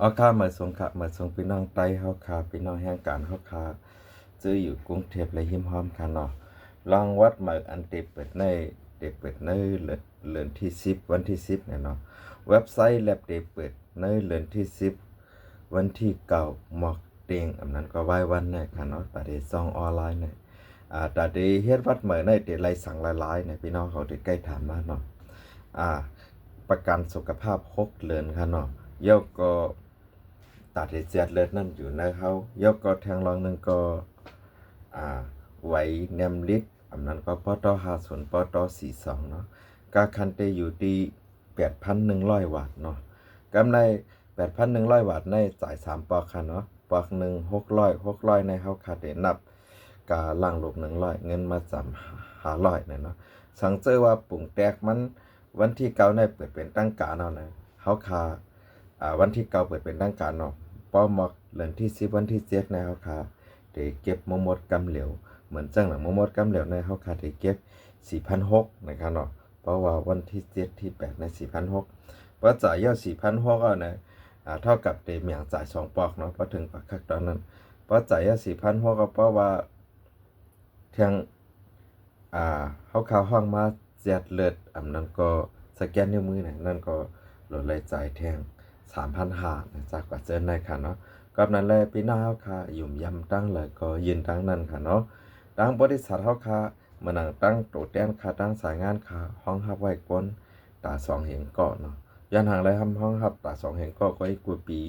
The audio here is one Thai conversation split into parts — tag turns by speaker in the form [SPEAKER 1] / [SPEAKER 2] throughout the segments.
[SPEAKER 1] เอาค่ามาส่งค่ะมาส่งพี่น้องไต้เฮาค่ะพี่น้องแห่งการเฮาค่ะซื้ออยู่กรุงเทพและหิมพร้อมค่ะเนาะลองวัดหมายอันเตเปิดในเดือนที่10วันที่10เนี่ยเนาะเว็บไซต์แลบเดเปิดในเดือนที่10วันที่9หมอกเต็งอันนั้นก็ไว้วันเนี่ยค่ะเนาะตาได้ซองออนไลน์เนี่ยตาได้เฮ็ดวัดหมายในเดไลสั่งหลายๆเนี่ยพี่น้องเขาได้ใกล้ถามมาเนาะอ่าประกันสุขภาพ6เดือนค่ะเนาะเดี๋ยวก็ ตัดให้เสียดเลือดนั่นอยู่ในเขายกก็แทงรองหนึ่งก็อ่าไหวแนมลิตอันนั้นก็ปต50ปต42เนาะกาคันเตอยู่ที่8,100 วัตต์เนาะกำไร8,100 วัตต์ในจ่าย3ปอกค่ะเนาะปอกหนึ่ง600ในเขาขาดได้นับกาล่างลบ100เงินมาจำ500เนี่ยเนาะสังเจอว่าปุ่งแตกมันวันที่9ในเปิดเป็นตั้งการเอานะเขาคาวันที่9เปิดเป็นตั้งการเนาะ ป้อมอกเดือนที่10วันที่7ในเฮาคาได้เก็บมดกำเหลวเหมือนจังหลังมดกำเหลวในเฮาคาได้เก็บ4,600นะครับเนาะเพราะว่าวันที่7ที่8ใน4,600เพราะจ่ายยอด4,600อ่ะนะเท่ากับเต็มอย่างจ่าย2ปอกเนาะพอถึงปากคักตอนนั้นเพราะจ่ายยอด4,600ก็เพราะว่าเทียงเฮาเข้าห้องมาเจ็ดเลือดอันนั้นก็สแกนนิ้วมือเนี่ยนั่นก็ลดรายจ่ายแทง3,500นะจากกว่าเจนในค่ะเนาะกับนั้นแลพี่น้าเฮาค่ะยุ่มยำตั้งเลยก็ยืนตั้งนั้นค่ะเนาะตั้งบริษัทเฮาค่ะมานั่งตั้งโตแตนค่ะตั้งสายงานค่ะห้องฮับไว้ก้นตา2เหงเกาะเนาะยันห่างเลยทำห้องฮับตา2เหงเกาะก็อีกกว่าปี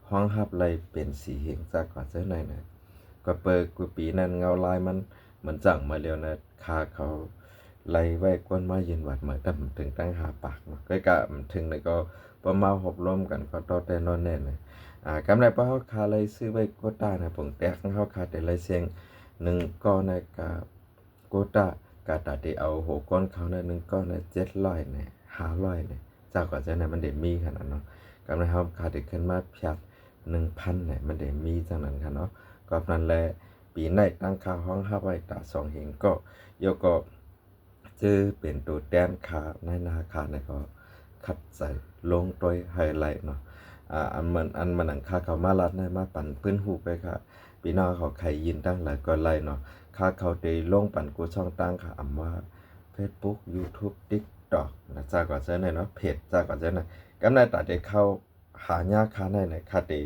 [SPEAKER 1] ห้องฮับเลยเป็น4เหงจากกว่าเจนในนะก็เปิดกว่าปีนั้นเงาลายมันเหมือนจังมาเร็วนะค่าเขาไล่ไว้ก้นมายืนวัดเหมือนกันถึงตั้งหาปากเนาะก็กะถึงเลยก็ประมาณหกล้มกันก็ต่อแต่นอนแน่นะกำไรป้าเขาคาเลยซื้อไว้โกต้านะผมแตกเขาคาแต่เลยเสียงหนึ่งก้อนในกาโกต้ากาตัดได้เอาหกก้อนเขาในหนึ่งก้อนใน700เนี่ย500เนี่ยจากกว่าจะไหนมันเดมีขนาดเนาะกำไรเขาคาได้ขึ้นมาเพียบ1,000เนี่ยมันเดมีจังนั้นค่ะเนาะก็นั้นแหละปีในตั้งค่าห้องห้าไว้ตา2เหงก็ยกก็ชื่อเป็นตัวแดนขาในนาคาเนี่ยก็คัดใส่ลงโดยไฮไลท์เนาะอันมันหนังค่าเขามาลัดในมาปั่นพื้นหูไปค่ะพี่น้องเขาใครยินตั้งหลายก็ไล่เนาะค่าเขาได้ลงปั่นกูช่องตั้งค่ะอำว่า Facebook YouTube TikTok นะจากก่อนเจ้าเนาะเพจจากก่อนเจ้าหน่อยกำลังตัดได้เข้าหายากค่าในค่าได้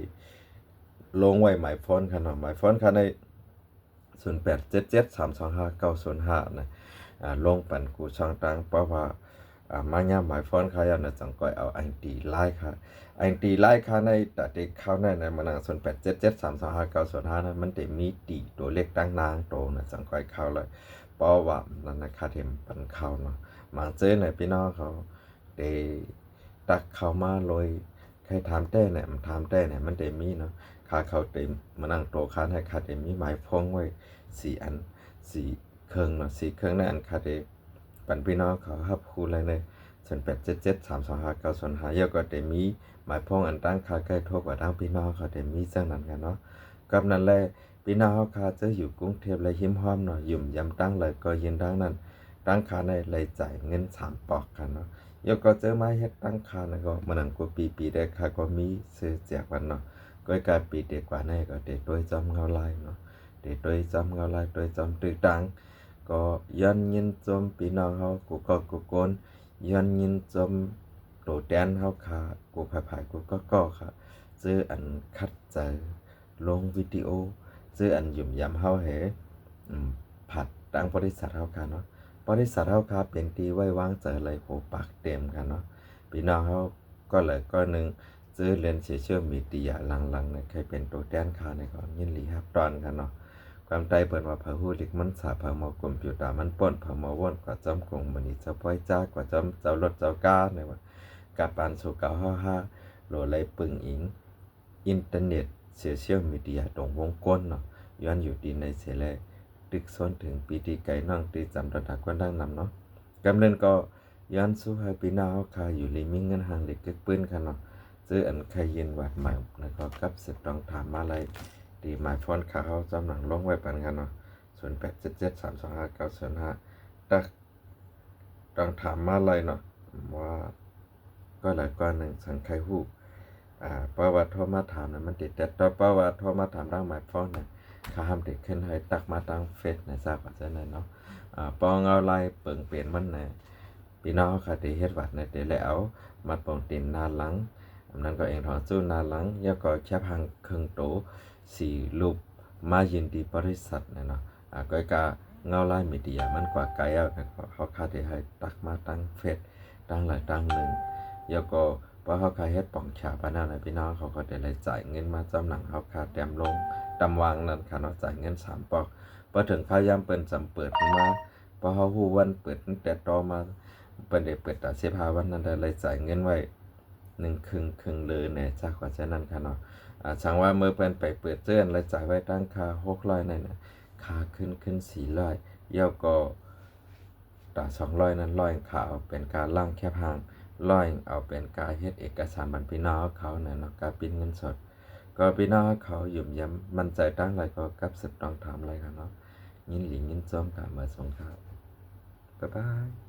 [SPEAKER 1] ลงไว้หมายฟอนค่ะเนาะหมายฟอนค่ะใน0877325905นะลงปั่นกูช่องตั้งเพราะว่ามาย่าหมายฟอนต์ขายนะจังก้อยเอาอันตีไล่ค่ะอันตีไล่ค่ะในแต่เด็กเข้าในมันนาง0877325905นะมันได้มีตีตัวเลขตั้งนางโตนะจังก้อยเข้าเลยเพราะว่านั่นนะค่าเทมปันเข้าเนาะบางเจ้เนี่ยพี่น้องเขาได้ตักเข้ามาเลยใครถามแต่เนี่ยมันถามแต่เนี่ยมันได้มีเนาะค่าเขาเต็มมันนั่งโตค่าให้ค่าได้มีหมายพงไว้4อัน4เครื่องเนาะ4เครื่องในอันค่าได้ปันพี่น้องเขาฮับคูอะไรเลย0877325905เยอะก็ได้มีหมายพงอันตั้งค่าใกล้ทบกว่าตั้งพี่น้องเขาได้มีจังนั้นกันเนาะกับนั้นแหละพี่น้องเขาคาจะอยู่กรุงเทพและหิมห้อมเนาะยุ่มยำตั้งเลยก็ยินตั้งนั้นตั้งค่าในเลยจ่ายเงิน3ปอกกันเนาะยกก็เจอมาเฮ็ดตั้งค่านะก็มันนั่งกว่าปีได้ค่าก็มีซื้อแจกวันเนาะก็กลายปีเด็กกว่าในก็เด็กโดยจำเงาลายเนาะเด็กโดยจำเงาลายโดยจำตึกตังก็ย้อนยินจมพี่น้องเขากูโกนย้อนยินจมโตแดนเขาค่ะกูผายกูก็ค่ะซื้ออันคัดใจลงวิดีโอซื้ออันหยุ่มยำเฮาเหผัดตั้งบริษัทเฮาค่ะเนาะบริษัทเฮาค่ะเป็นที่ไว้วางใจเลยโหปากเต็มกันเนาะพี่น้องเขาก็เลยก็หนึ่งซื้อเรียนโซเชียลมีเดียหลังๆเนี่ยเคยเป็นตัวแดนค่ะในก่อนยินดีครับตอนกันเนาะความใจเปิดว่าพะฮู้ลิกมันสาพะมอคอมพิวเตอร์มันป่นพะมอว่นกว่าจำกงมันนี่เจ้าป้อยจ้ากว่าจำเจ้ารถเจ้าก้าเนี่ยว่ากับปานสู่955โหลไลปึงอิงอินเทอร์เน็ตโซเชียลมีเดียตรงวงกลเนาะย้อนอยู่ดีในเสแลตึกซ้นถึงปีที่ไก่น้องตีจำระดับกวนดังนำเนาะกำเนินก็ย้อนสู้ให้ปีหน้าเฮาคาอยู่ลิมิงเงินหางเล็กเก็บปืนกันเนาะซื้ออันใครเย็นหวัดใหม่แล้วก็กับสิบต้องถามมาอะไรดีหมายฟอนขาเขาจำหนังลงไว้ปันกันเนาะ0877325905ตักต้องถามมาอะไรเนาะว่าก็หลายกว่าหนึ่งสังไคฮู้ เพราะว่าโทรมาถามนะมันติดแต่ต่อเพราะว่าโทรมาถามทางหมายฟ้อนน่ะข้าห้ามเด็กขึ้นให้ตักมาทางเฟซนะทราบว่าจังได๋เนาะปองเอาไล่เปิงเปลี่ยนมันน่ะพี่น้องเขาได้เฮ็ดวัดน่ะได้แล้วมาปองตีนหน้าหลังอันนั้นก็เองถอนสู้หน้าหลังแล้วก็แคปหางครึ่งโตสี่รูปมายินดีบริษัทน่ะเนาะก็กะเงาไล่มีเดียมันกว่าไกลเอานะเขาคาได้ให้ตักมาทางเฟซทางหลายทางหนึงแล้วก็พอเขาขายเฮ็ดป่องฉาปานนั้นน่ะพี่น้องเขาก็ได้เลยจ่ายเงินมาจำหนังเขาค่าแต้มลงตำวางนั่นค่ะเนาะจ่ายเงิน3ปอกพอถึงพยายามเปิ้นจำเปิดมาพอเขาฮู้วันเปิดตั้งแต่ต่อมาเปิ้นได้เปิดตา15วันนั้นได้เลยจ่ายเงินไว้1ครึ่งเลยแหน่จากว่าฉะนั้นค่ะเนาะช่างว่าเมื่อเปิ้นไปเปิดเจื้อนแล้วจ่ายไว้ตั้งค่า600นั่นน่ะค่าขึ้น400แล้วก็ตา200นั้นร้อยค่าเอาเป็นการล่างแคบหางร้อยเอาเป็นการเฮ็ดเอกสารบัตรพี่น้องเขาน่ะเนาะการปิ้นเงินสดก็พี่น้องเขายุ่มย้ำมั่นใจตั้งหลายก็กับสึกต้องถามอะไรกันเนาะยินหลียินจ้อมกามาสงครับบ๊ายบาย